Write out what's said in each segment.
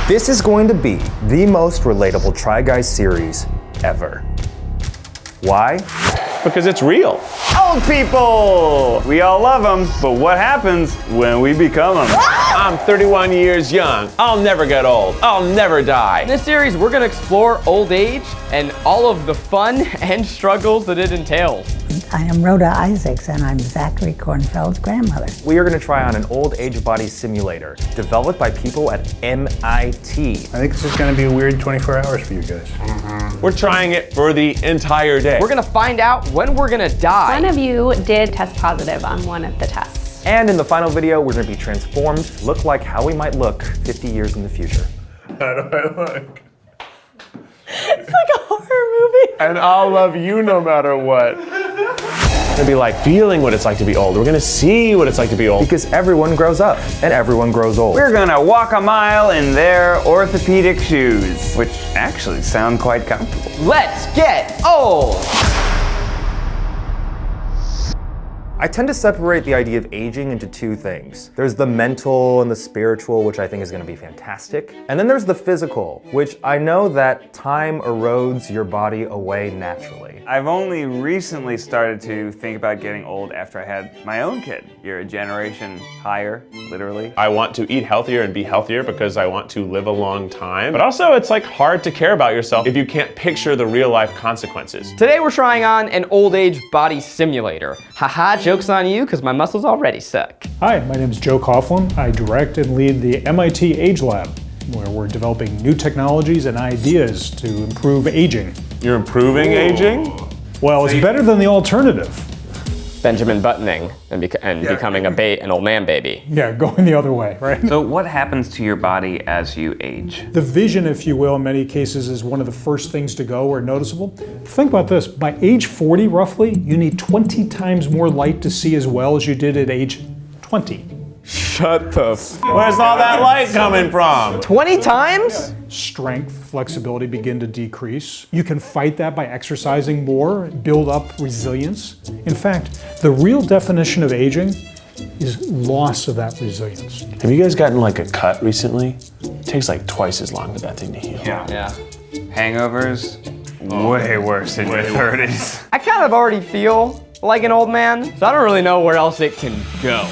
This is going to be the most relatable Try Guys series ever. Why? Because it's real. Old people! We all love them, but what happens when we become them? I'm 31 years young. I'll never get old. I'll never die. In this series, we're gonna explore old age and all of the fun and struggles that it entails. I am Rhoda Isaacs, and I'm Zachary Kornfeld's grandmother. We are going to try on an old age body simulator developed by people at MIT. I think this is going to be a weird 24 hours for you guys. We're trying it for the entire day. We're gonna find out when we're gonna die. One of you did test positive on one of the tests. And in the final video, we're going to be transformed to look like how we might look 50 years in the future. How do I look? It's like a horror movie. And I'll love you no matter what. We're gonna be like feeling what it's like to be old. We're gonna see what it's like to be old. Because everyone grows up and everyone grows old. We're gonna walk a mile in their orthopedic shoes, which actually sound quite comfortable. Let's get old! I tend to separate the idea of aging into two things. There's the mental and the spiritual, which I think is gonna be fantastic. And then there's the physical, which I know that time erodes your body away naturally. I've only recently started to think about getting old after I had my own kid. You're a generation higher, literally. I want to eat healthier and be healthier because I want to live a long time. But also it's like hard to care about yourself if you can't picture the real life consequences. Today we're trying on an old age body simulator. Haha, joke's on you, because my muscles already suck. Hi, my name is Joe Coughlin. I direct and lead the MIT AgeLab, where we're developing new technologies and ideas to improve aging. You're improving aging? Well, it's better than the alternative. Benjamin buttoning and becoming an old man baby. Yeah, going the other way, right? So what happens to your body as you age? The vision, if you will, in many cases is one of the first things to go or noticeable. Think about this, by age 40 roughly, you need 20 times more light to see as well as you did at age 20. Shut the Where's all that light coming from? 20 times? Strength, flexibility begin to decrease. You can fight that by exercising more, build up resilience. In fact, the real definition of aging is loss of that resilience. Have you guys gotten like a cut recently? It takes like twice as long for that thing to heal. Yeah. Hangovers, way worse in your 30s. I kind of already feel like an old man, so I don't really know where else it can go.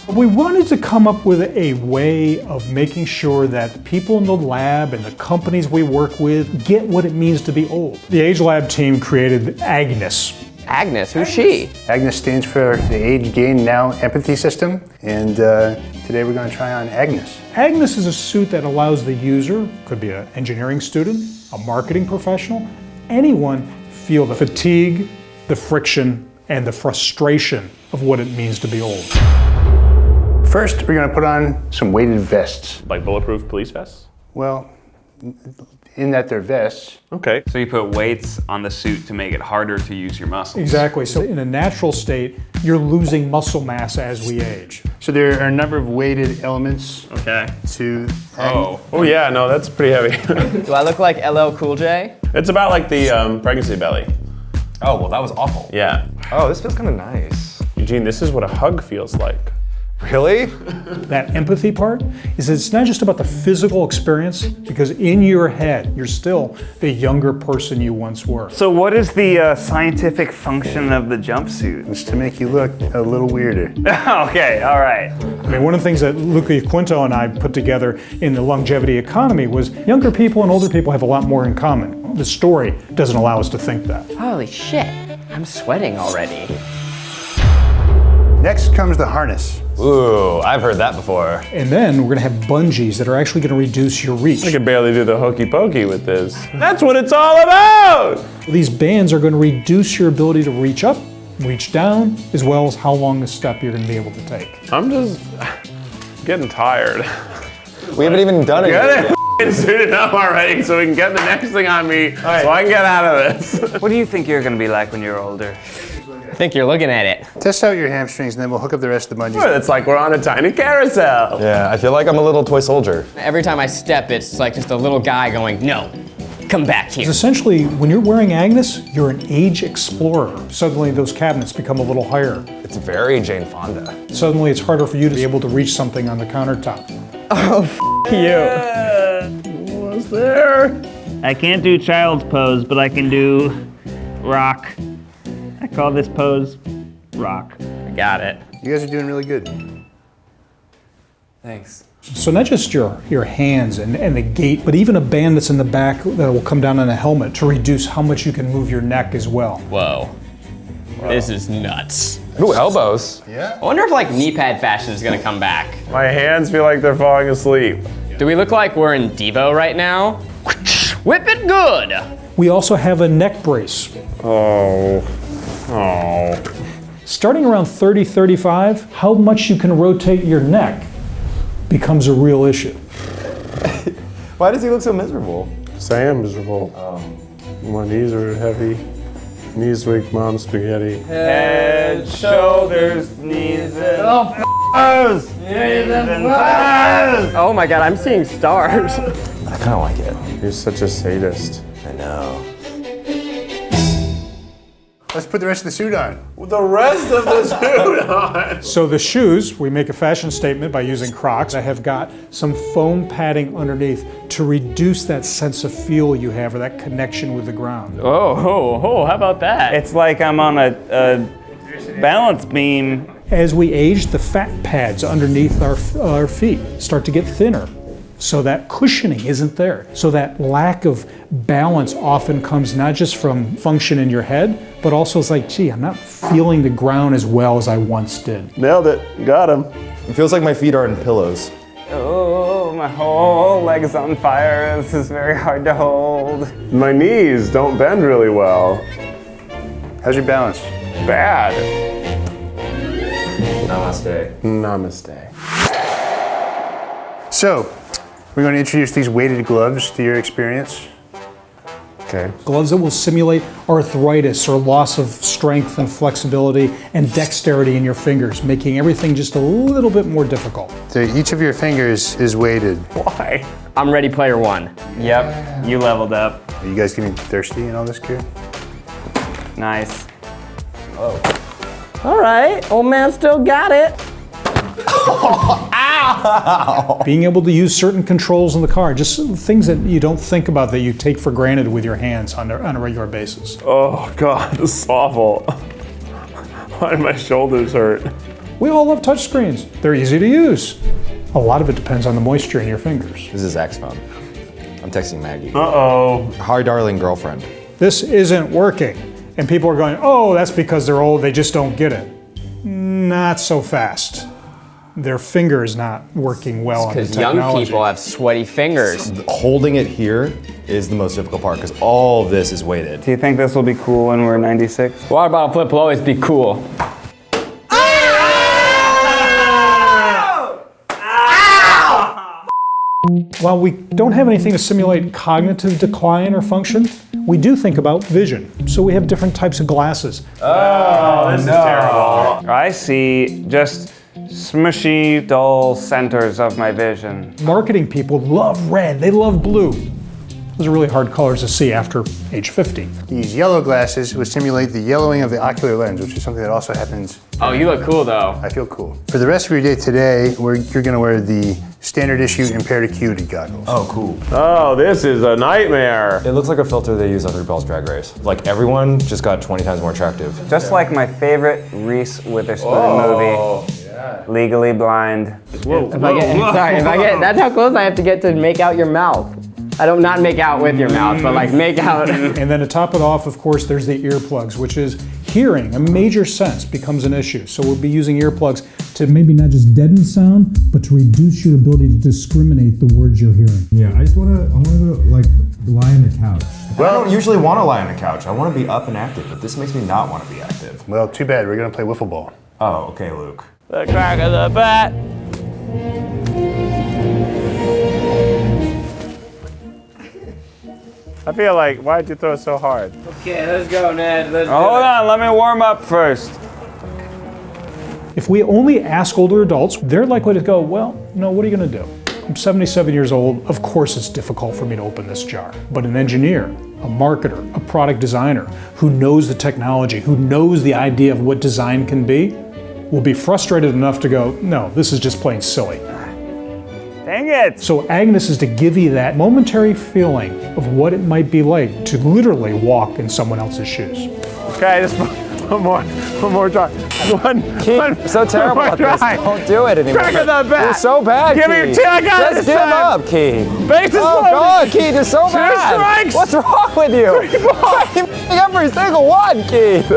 We wanted to come up with a way of making sure that people in the lab and the companies we work with get what it means to be old. The AgeLab team created AGNES. Agnes, who's she? AGNES stands for the Age Gain Now Empathy System, and today we're going to try on AGNES. AGNES is a suit that allows the user, could be an engineering student, a marketing professional, anyone feel the fatigue, the friction, and the frustration of what it means to be old. First, we're going to put on some weighted vests. Like bulletproof police vests? Well, in that they're vests. Okay. So you put weights on the suit to make it harder to use your muscles. Exactly. So in a natural state, you're losing muscle mass as we age. So there are a number of weighted elements to Oh yeah, no, that's pretty heavy. Do I look like LL Cool J? It's about like the pregnancy belly. Oh, well, that was awful. Yeah. Oh, this feels kind of nice. Eugene, this is what a hug feels like. Really? That empathy part is that it's not just about the physical experience, because in your head, you're still the younger person you once were. So what is the scientific function of the jumpsuit? It's to make you look a little weirder. Okay, all right. I mean, one of the things that Luca Yoquinto and I put together in the longevity economy was younger people and older people have a lot more in common. The story doesn't allow us to think that. Holy shit, I'm sweating already. Next comes the harness. Ooh, I've heard that before. And then we're gonna have bungees that are actually gonna reduce your reach. I could barely do the hokey pokey with this. That's what it's all about! These bands are gonna reduce your ability to reach up, reach down, as well as how long a step you're gonna be able to take. I'm just getting tired. We haven't even done it yet. Get suited up already so we can get the next thing on me so I can get out of this. What do you think you're gonna be like when you're older? I think you're looking at it. Test out your hamstrings and then we'll hook up the rest of the bungees. It's like we're on a tiny carousel. Yeah, I feel like I'm a little toy soldier. Every time I step, it's like just a little guy going, no, come back here. Essentially, when you're wearing Agnes, you're an age explorer. Suddenly those cabinets become a little higher. It's very Jane Fonda. Suddenly it's harder for you to be able to reach something on the countertop. Oh, you. What's there? I can't do child's pose, but I can do rock. I call this pose rock. I got it. You guys are doing really good. Thanks. So not just your hands and the gait, but even a band that's in the back that will come down on a helmet to reduce how much you can move your neck as well. Whoa. This is nuts. Ooh, elbows. Yeah? I wonder if like knee pad fashion is gonna come back. My hands feel like they're falling asleep. Do we look like we're in Devo right now? Whip it good. We also have a neck brace. Oh. Starting around 30, 35, how much you can rotate your neck becomes a real issue. Why does he look so miserable? I am miserable. My knees are heavy. Knees weak, mom spaghetti. Head, shoulders, knees, and toes. Knees and toes. Oh my God, I'm seeing stars. I kind of like it. You're such a sadist. I know. Let's put the rest of the suit on. The rest of the suit on. So the shoes, we make a fashion statement by using Crocs. I have got some foam padding underneath to reduce that sense of feel you have or that connection with the ground. Oh, how about that? It's like I'm on a balance beam. As we age, the fat pads underneath our feet start to get thinner. So that cushioning isn't there. So that lack of balance often comes not just from function in your head, but also it's like, gee, I'm not feeling the ground as well as I once did. Nailed it. Got him. It feels like my feet are in pillows. Oh, my whole leg's on fire. This is very hard to hold. My knees don't bend really well. How's your balance? Bad. Namaste. Namaste. So, we're going to introduce these weighted gloves to your experience. Okay. Gloves that will simulate arthritis or loss of strength and flexibility and dexterity in your fingers, making everything just a little bit more difficult. So each of your fingers is weighted. Why? I'm ready player one. Yep, you leveled up. Are you guys getting thirsty in all this gear? Nice. All right, old man still got it. Being able to use certain controls in the car, just things that you don't think about that you take for granted with your hands on a regular basis. Oh God, this is awful. Why do my shoulders hurt? We all love touchscreens. They're easy to use. A lot of it depends on the moisture in your fingers. This is Zach's phone. I'm texting Maggie. Uh-oh. Hi, darling girlfriend. This isn't working. And people are going, oh, that's because they're old, they just don't get it. Not so fast. Their finger is not working well on the Because young technology. people have sweaty fingers. Holding it here is the most difficult part because all of this is weighted. Do you think this will be cool when we're 96? Water bottle flip will always be cool. While we don't have anything to simulate cognitive decline or function, we do think about vision. So we have different types of glasses. Oh, this is terrible. I see just smushy, dull centers of my vision. Marketing people love red, they love blue. Those are really hard colors to see after age 50. These yellow glasses would simulate the yellowing of the ocular lens, which is something that also happens. Oh, you look cool though. I feel cool. For the rest of your day today, you're going to wear the standard issue impaired acuity goggles. Oh, cool. Oh, this is a nightmare. It looks like a filter they use on RuPaul's Drag Race. Like everyone just got 20 times more attractive. Just like my favorite Reese Witherspoon movie, Legally Blind. If I get, that's how close I have to get to make out your mouth. I don't not make out with your mouth, but like make out. And then to top it off, of course, there's the earplugs, which is hearing, a major sense becomes an issue. So we'll be using earplugs to maybe not just deaden sound, but to reduce your ability to discriminate the words you're hearing. Yeah, I wanna go like lie on the couch. Well, I don't usually want to lie on the couch. I want to be up and active, but this makes me not want to be active. Well, too bad. We're going to play wiffle ball. Oh, okay, Luke. The crack of the bat. I feel like, why'd you throw it so hard? Okay, let's go, Ned. Let's Hold on, let me warm up first. If we only ask older adults, they're likely to go, well, no, what are you going to do? I'm 77 years old. Of course it's difficult for me to open this jar. But an engineer, a marketer, a product designer who knows the technology, who knows the idea of what design can be, will be frustrated enough to go, no, this is just plain silly. Dang it! So AGNES is to give you that momentary feeling of what it might be like to literally walk in someone else's shoes. Okay, just one more try. One So terrible at this. try. Don't do it anymore. Crack of the bat. You're so bad, Give me Keith. your two. I got it Just this give time. up, Keith. Bases Oh loaded. God, Keith, you're so Two bad. strikes. What's wrong with you? You're every single one, Keith.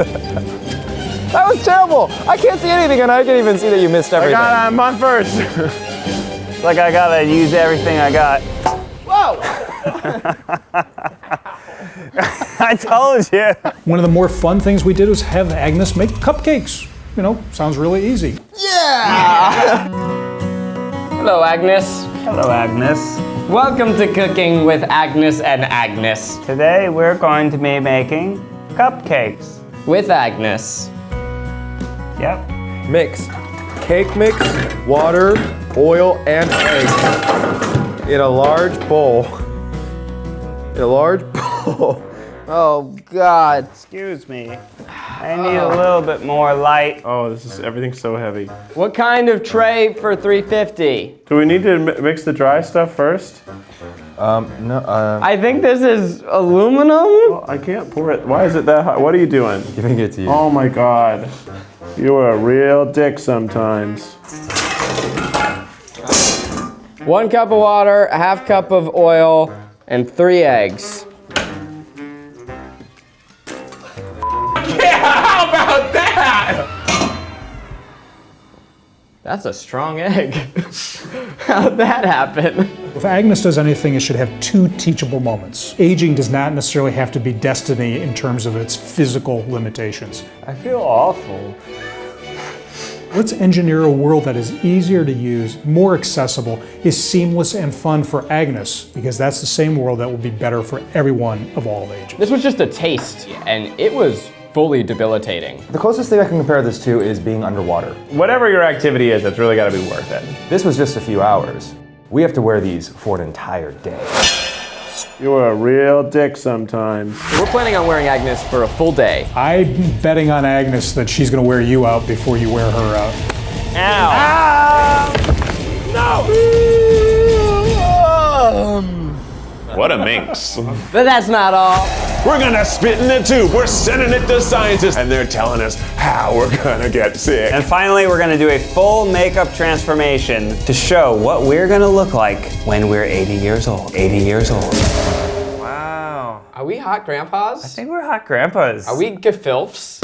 That was terrible. I can't see anything, and I can even see that you missed I everything. got it. I'm on first. It's like I gotta use everything I got. Whoa! I told you. One of the more fun things we did was have AGNES make cupcakes. You know, sounds really easy. Hello, Agnes. Hello, Agnes. Welcome to Cooking with Agnes and Agnes. Today we're going to be making cupcakes. With Agnes. Yep. Mix. Cake mix, water, oil, and eggs in a large bowl. Oh, God. Excuse me. I need a little bit more light. Oh, everything's so heavy. What kind of tray for $3.50? Do we need to mix the dry stuff first? No, I think this is aluminum. Oh, I can't pour it. Why is it that hot? What are you doing? giving it to you. Oh my God. You are a real dick sometimes. 1 cup of water, a half cup of oil, and 3 eggs. Yeah, how about that? That's a strong egg. How'd that happen? If AGNES does anything, it should have 2 teachable moments. Aging does not necessarily have to be destiny in terms of its physical limitations. I feel awful. Let's engineer a world that is easier to use, more accessible, is seamless and fun for AGNES, because that's the same world that will be better for everyone of all ages. This was just a taste, and it was fully debilitating. The closest thing I can compare this to is being underwater. Whatever your activity is, it's really got to be worth it. This was just a few hours. We have to wear these for an entire day. You are a real dick sometimes. We're planning on wearing Agnes for a full day. I'm betting on AGNES that she's going to wear you out before you wear her out. What a minx. But that's not all. We're gonna spit in the tube. We're sending it to scientists, and they're telling us how we're gonna get sick. And finally, we're gonna do a full makeup transformation to show what we're gonna look like when we're 80 years old. 80 years old. Wow. Are we hot grandpas? I think we're hot grandpas. Are we gefilfs?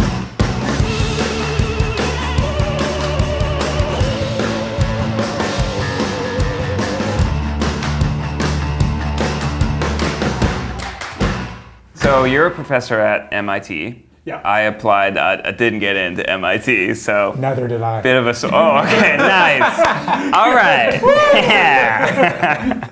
So you're a professor at MIT. Yeah. I applied, I didn't get into MIT, so. Neither did I. Bit of a, oh, okay, nice. All right. Yeah.